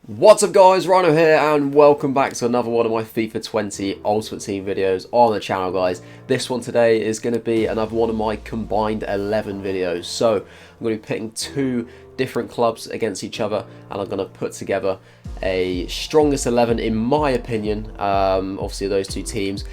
What's up guys, Rhino here and welcome back to another one of my FIFA 20 Ultimate Team videos on the channel guys. This one today is going to be another one of my combined 11 videos. So I'm going to be pitting two different clubs against each other and I'm going to put together a strongest 11 in my opinion, obviously those two teams.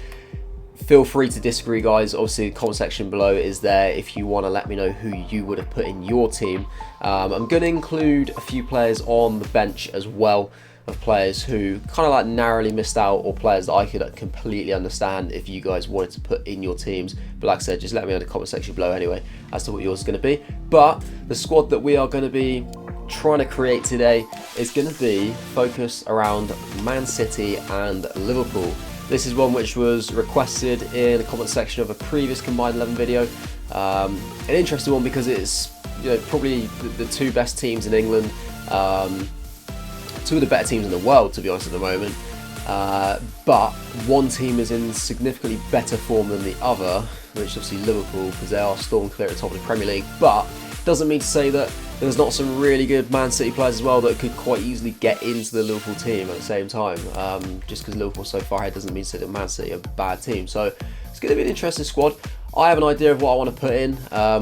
Feel free to disagree guys, obviously the comment section below is there if you want to let me know who you would have put in your team. I'm going to include a few players on the bench as well, of players who kind of like narrowly missed out or players that I could completely understand if you guys wanted to put in your teams. But like I said, just let me know in the comment section below anyway as to what yours is going to be. But the squad that we are going to be trying to create today is going to be focused around Man City and Liverpool. This is one which was requested in the comment section of a previous combined 11 video. An interesting one because it's probably the two best teams in England, two of the better teams in the world to be honest at the moment. But one team is in significantly better form than the other, which is obviously Liverpool, because they are storm clear at the top of the Premier League. But doesn't mean to say that there's not some really good Man City players as well that could quite easily get into the Liverpool team at the same time. Just because Liverpool's so far ahead doesn't mean to say that Man City are a bad team. So it's going to be an interesting squad. I have an idea of what I want to put in,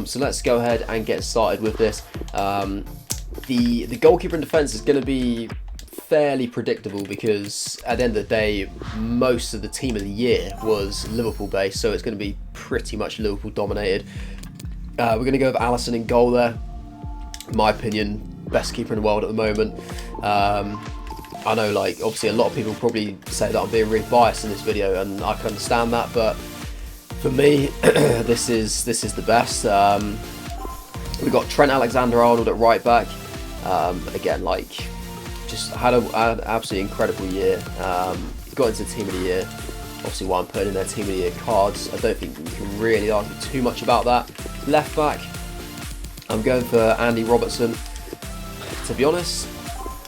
so let's go ahead and get started with this. The goalkeeper and defence is going to be fairly predictable because at the end of the day, most of the team of the year was Liverpool based, so it's going to be pretty much Liverpool dominated. We're going to go with Alisson in goal there. In my opinion, best keeper in the world at the moment. I know, like, obviously a lot of people probably say that I'm being really biased in this video, and I can understand that, but for me, this is the best. We've got Trent Alexander-Arnold at right back. Again, like, just had an absolutely incredible year. He got into team of the year. Obviously, why I'm putting in their team of the year cards. I don't think you can really argue too much about that. Left back, I'm going for Andy Robertson. To be honest,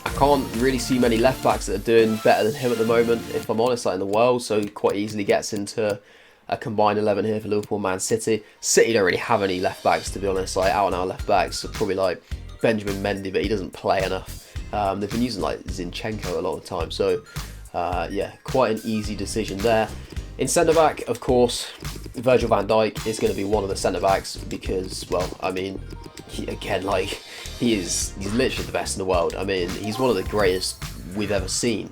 I can't really see many left backs that are doing better than him at the moment, if I'm honest, like in the world. So he quite easily gets into a combined 11 here for Liverpool and Man City. City don't really have any left backs, to be honest. Like out and out left backs, so probably like Benjamin Mendy, but he doesn't play enough. They've been using like Zinchenko a lot of the time. So yeah, quite an easy decision there. In centre back, of course, Virgil van Dijk is going to be one of the centre backs because, well, I mean, he's literally the best in the world. I mean, he's one of the greatest we've ever seen.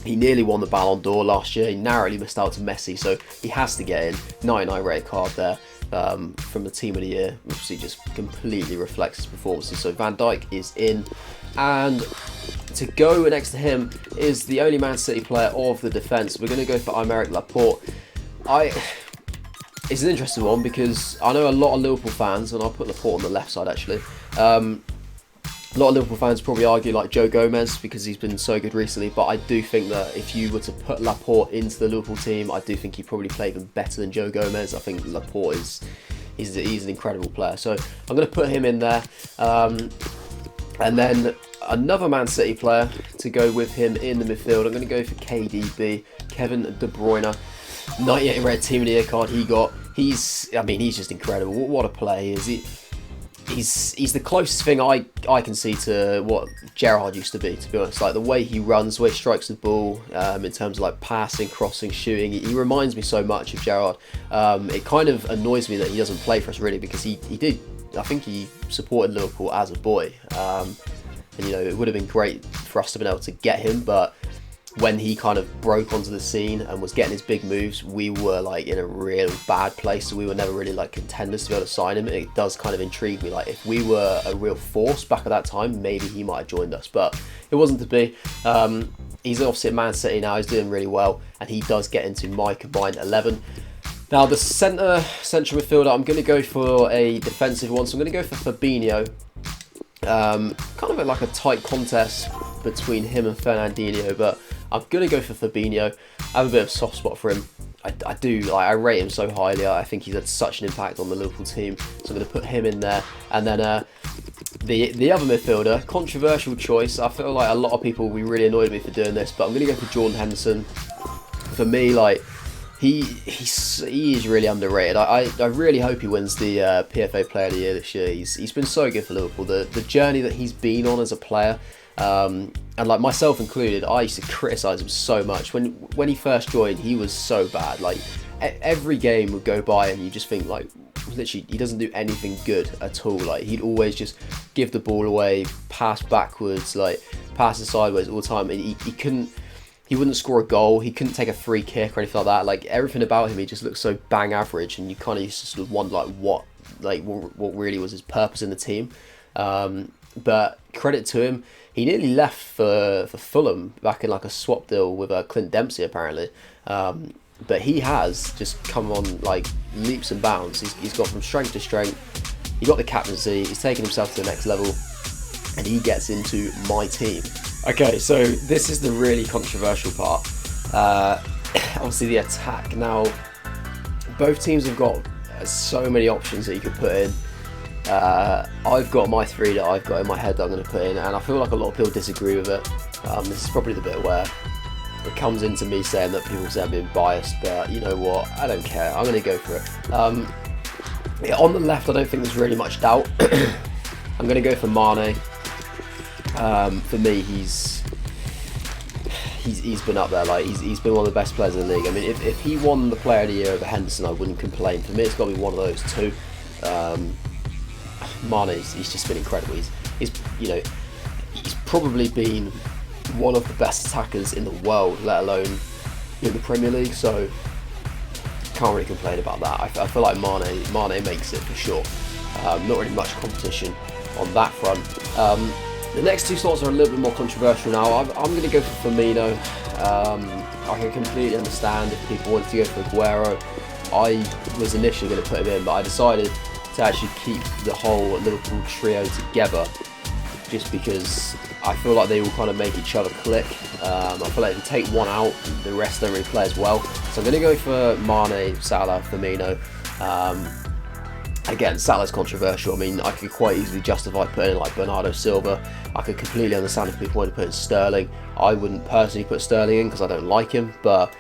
He nearly won the Ballon d'Or last year. He narrowly missed out to Messi, so he has to get in. 99 rated card there from the team of the year, which obviously just completely reflects his performances. So Van Dijk is in, and to go next to him is the only Man City player of the defence. We're going to go for Aymeric Laporte. It's an interesting one because I know a lot of Liverpool fans, and I'll put Laporte on the left side actually. A lot of Liverpool fans probably argue like Joe Gomez because he's been so good recently, but I do think that if you were to put Laporte into the Liverpool team, I do think he'd probably play even better than Joe Gomez. I think Laporte he's an incredible player, so I'm going to put him in there. And then another Man City player to go with him in the midfield, I'm going to go for KDB, Kevin De Bruyne. 98 red team of the year card he got. He's just incredible. What a play is he? He's the closest thing I can see to what Gerrard used to be honest. Like the way he runs, the way he strikes the ball, in terms of like passing, crossing, shooting, he reminds me so much of Gerrard. It kind of annoys me that he doesn't play for us really, because he did. I think he supported Liverpool as a boy, and it would have been great for us to have been able to get him, but when he kind of broke onto the scene and was getting his big moves, we were like in a real bad place, so we were never really like contenders to be able to sign him. It does kind of intrigue me, like if we were a real force back at that time, maybe he might have joined us, but it wasn't to be. He's obviously at Man City now, he's doing really well, and he does get into my combined 11. Now the central midfielder, I'm going to go for a defensive one, so I'm going to go for Fabinho. Kind of like a tight contest between him and Fernandinho, but I'm going to go for Fabinho. I have a bit of a soft spot for him. I do, like, I rate him so highly. I think he's had such an impact on the Liverpool team, so I'm going to put him in there. And then the other midfielder, controversial choice. I feel like a lot of people will be really annoyed at me for doing this, but I'm going to go for Jordan Henderson. For me, like, he is really underrated. I really hope he wins the PFA Player of the Year this year. He's been so good for Liverpool. The journey that he's been on as a player, And like myself included, I used to criticise him so much. When he first joined, he was so bad. Like every game would go by and you just think like, literally, he doesn't do anything good at all. Like he'd always just give the ball away, pass backwards, like passes sideways all the time. And he wouldn't score a goal. He couldn't take a free kick or anything like that. Like everything about him, he just looked so bang average. And you kind of used to sort of wonder what really was his purpose in the team. But credit to him, he nearly left for Fulham back in like a swap deal with Clint Dempsey apparently. But he has just come on like leaps and bounds. He's gone from strength to strength. He got the captaincy. He's taken himself to the next level, and he gets into my team. Okay, so this is the really controversial part. Obviously, the attack. Now, both teams have got so many options that you could put in. I've got my three that I've got in my head that I'm going to put in, and I feel like a lot of people disagree with it. This is probably the bit where it comes into me saying that people say I'm being biased, but you know what? I don't care. I'm going to go for it. On the left, I don't think there's really much doubt. I'm going to go for Mane. For me, he's been up there. Like he's been one of the best players in the league. I mean, if he won the Player of the Year over Henderson, I wouldn't complain. For me, it's got to be one of those two. Mane, he's just been incredible. He's probably been one of the best attackers in the world, let alone in the Premier League. So can't really complain about that. I feel like Mane makes it for sure. Not really much competition on that front. The next two slots are a little bit more controversial now. I'm going to go for Firmino. I can completely understand if people wanted to go for Aguero. I was initially going to put him in, but I decided to actually keep the whole Liverpool trio together, just because I feel like they all kind of make each other click. I feel like if you take one out, the rest don't really play as well. So I'm going to go for Mane, Salah, Firmino. Again, Salah's controversial. I mean, I could quite easily justify putting in like Bernardo Silva. I could completely understand if people wanted to put in Sterling. I wouldn't personally put Sterling in because I don't like him, but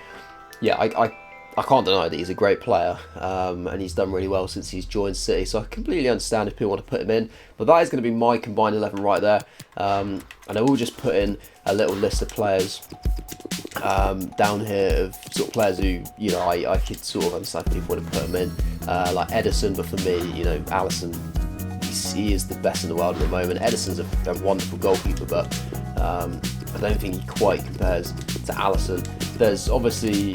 yeah, I can't deny that he's a great player, and he's done really well since he's joined City, so I completely understand if people want to put him in, but that is going to be my combined 11 right there. And I will just put in a little list of players down here of sort of players who, you know, I could sort of understand if people want to put him in, like Ederson, but for me, you know, Alisson, he is the best in the world at the moment. Ederson's a wonderful goalkeeper, but I don't think he quite compares to Alisson. There's obviously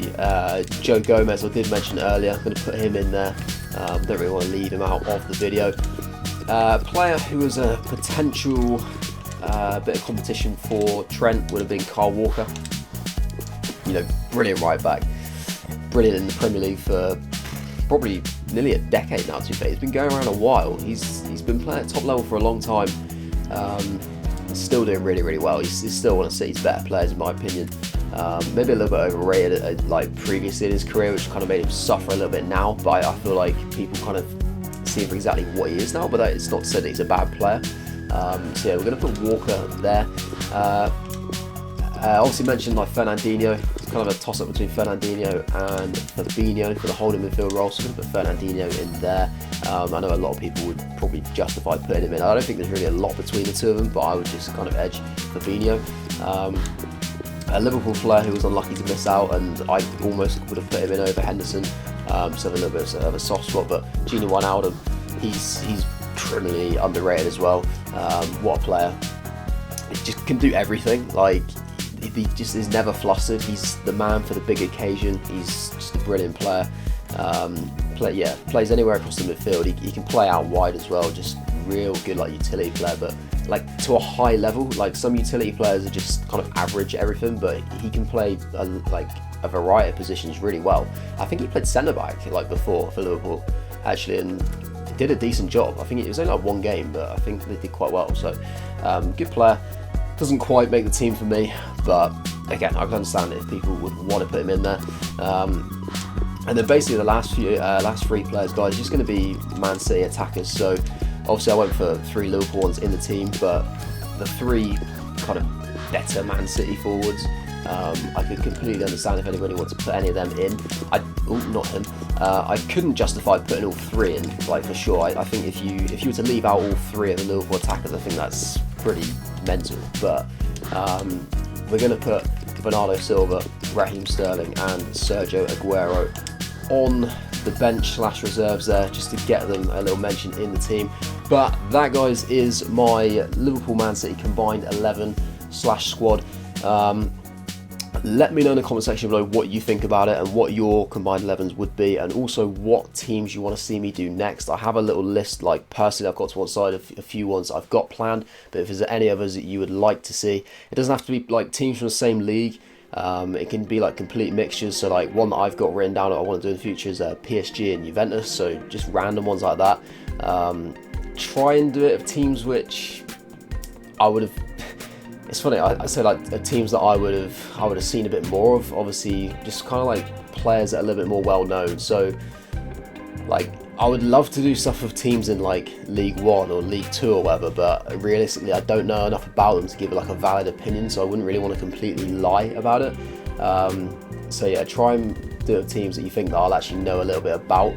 Joe Gomez, I did mention earlier. I'm going to put him in there. Don't really want to leave him out of the video. Player who was a potential bit of competition for Trent would have been Kyle Walker. You know, brilliant right back. Brilliant in the Premier League for probably nearly a decade now, to be fair. He's been going around a while. He's been playing at top level for a long time. Still doing really, really well. He's still one of City's better players, in my opinion. Maybe a little bit overrated like previously in his career, which kind of made him suffer a little bit now, but I feel like people kind of see him for exactly what he is now, but it's not to say that he's a bad player. So yeah, we're going to put Walker there. Obviously mentioned like Fernandinho. It's kind of a toss-up between Fernandinho and Fabinho for the holding midfield role, so we're going to put Fernandinho in there. I know a lot of people would probably justify putting him in. I don't think there's really a lot between the two of them, but I would just kind of edge Fabinho. A Liverpool player who was unlucky to miss out, and I almost would have put him in over Henderson, so a little bit of a soft spot, but Gini Wijnaldum, he's criminally underrated as well. What a player. He just can do everything. Like, he just is never flustered. He's the man for the big occasion. He's just a brilliant player. Plays anywhere across the midfield. He can play out wide as well. Just real good, like, utility player, but like to a high level. Like, some utility players are just kind of average at everything, but he can play a variety of positions really well. I think he played centre back like before for Liverpool actually, and did a decent job. I think it was only like one game, but I think they did quite well. So good player. Doesn't quite make the team for me, but again, I can understand if people would want to put him in there. And then basically the last three players, guys, just going to be Man City attackers. So obviously I went for 3 Liverpool ones in the team, but the 3 kind of better Man City forwards I could completely understand if anybody wants to put any of them in. Not him. I couldn't justify putting all 3 in, like, for sure. I think if you were to leave out all 3 of the Liverpool attackers, I think that's pretty mental. But we're going to put Bernardo Silva, Raheem Sterling and Sergio Aguero on the bench / reserves there, just to get them a little mention in the team. But that, guys, is my Liverpool Man City combined 11 / squad. Let me know in the comment section below what you think about it and what your combined 11s would be, and also what teams you want to see me do next. I have a little list, like, personally I've got to one side of a few ones I've got planned, but if there's any others that you would like to see, it doesn't have to be like teams from the same league. It can be like complete mixtures. So like one that I've got written down that I want to do in the future is PSG and Juventus, so just random ones like that. Try and do it of teams which I would have. It's funny, I say like teams that I would have seen a bit more of. Obviously, just kind of like players that are a little bit more well known. So, like, I would love to do stuff with teams in like League 1 or League 2 or whatever, but realistically, I don't know enough about them to give like a valid opinion. So I wouldn't really want to completely lie about it. So yeah, try and do it with teams that you think that I'll actually know a little bit about.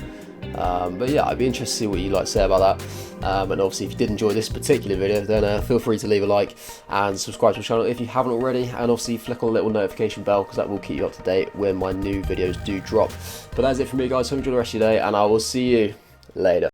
But yeah, I'd be interested to see what you'd like to say about that. And obviously, if you did enjoy this particular video, then feel free to leave a like and subscribe to the channel if you haven't already, and obviously flick on the little notification bell, because that will keep you up to date when my new videos do drop. But that's it from me, guys. Hope you enjoy the rest of your day, and I will see you later.